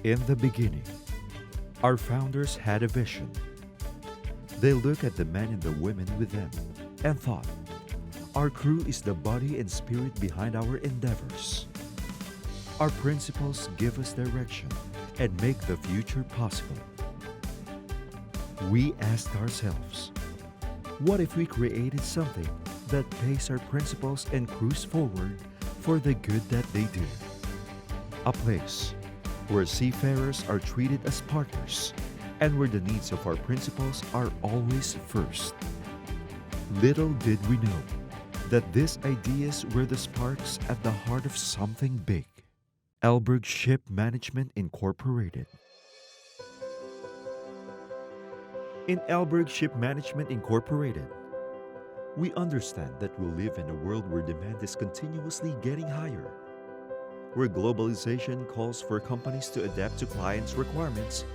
In the beginning, our founders had a vision. They looked at the men and the women with them and thought, our crew is the body and spirit behind our endeavors. Our principles give us direction and make the future possible. We asked ourselves, what if we created something that pays our principles and crews forward for the good that they do? A place where seafarers are treated as partners and where the needs of our principals are always first. Little did we know that these ideas were the sparks at the heart of something big. Elburg Shipmanagement Incorporated. In Elburg Shipmanagement Incorporated, we understand that we live in a world where demand is continuously getting higher, where globalization calls for companies to adapt to clients' requirements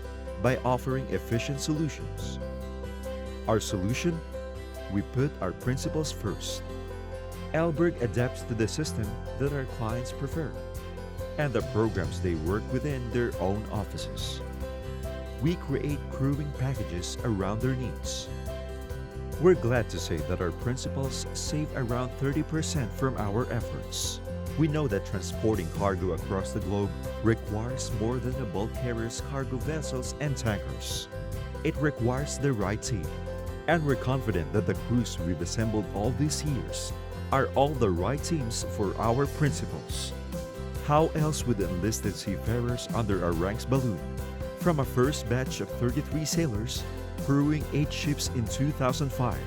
by offering efficient solutions. Our solution? We put our principles first. Elburg adapts to the system that our clients prefer and the programs they work within their own offices. We create crewing packages around their needs. We're glad to say that our principals save around 30% from our efforts. We know that transporting cargo across the globe requires more than a bulk carrier's cargo vessels and tankers. It requires the right team. And we're confident that the crews we've assembled all these years are all the right teams for our principals. How else would the enlisted seafarers under our ranks balloon from a first batch of 33 sailors crewing 8 ships in 2005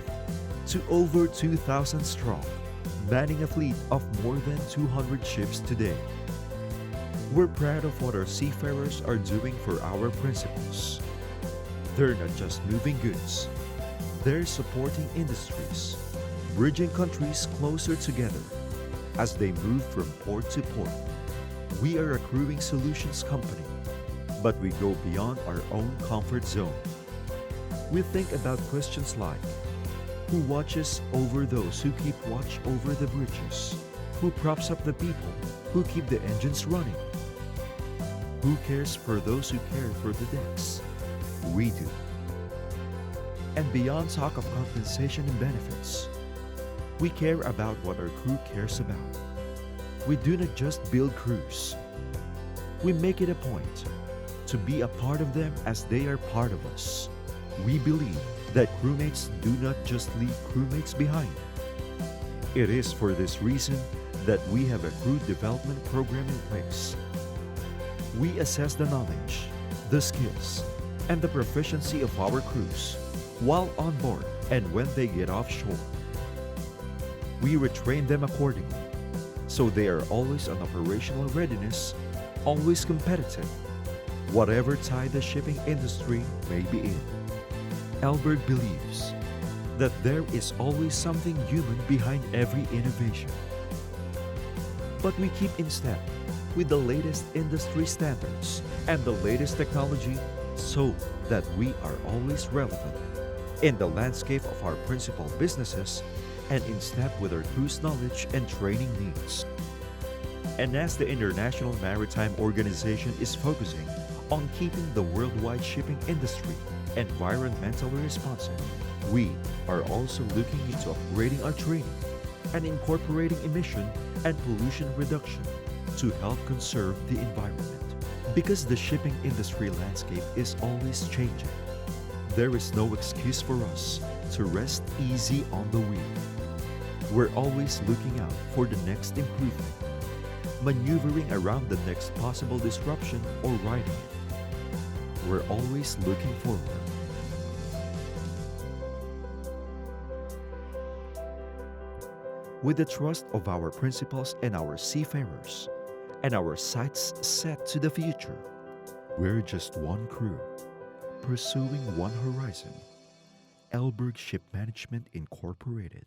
to over 2,000 strong, manning a fleet of more than 200 ships today? We're proud of what our seafarers are doing for our principals. They're not just moving goods, they're supporting industries, bridging countries closer together as they move from port to port. We are a crewing solutions company, but we go beyond our own comfort zone. We think about questions like, who watches over those who keep watch over the bridges? Who props up the people who keep the engines running? Who cares for those who care for the decks? We do. And beyond talk of compensation and benefits, we care about what our crew cares about. We do not just build crews. We make it a point to be a part of them as they are part of us. We believe that crewmates do not just leave crewmates behind. It is for this reason that we have a crew development program in place. We assess the knowledge, the skills, and the proficiency of our crews while on board and when they get offshore. We retrain them accordingly, so they are always on operational readiness, always competitive, whatever tide the shipping industry may be in. Elburg believes that there is always something human behind every innovation. But we keep in step with the latest industry standards and the latest technology so that we are always relevant in the landscape of our principal businesses and in step with our crew's knowledge and training needs. And as the International Maritime Organization is focusing on keeping the worldwide shipping industry environmentally responsive, we are also looking into upgrading our training and incorporating emission and pollution reduction to help conserve the environment. Because the shipping industry landscape is always changing, there is no excuse for us to rest easy on the wheel. We're always looking out for the next improvement, maneuvering around the next possible disruption or riding it. We're always looking forward. With the trust of our principals and our seafarers, and our sights set to the future, we're just one crew, pursuing one horizon. Elburg Shipmanagement Incorporated.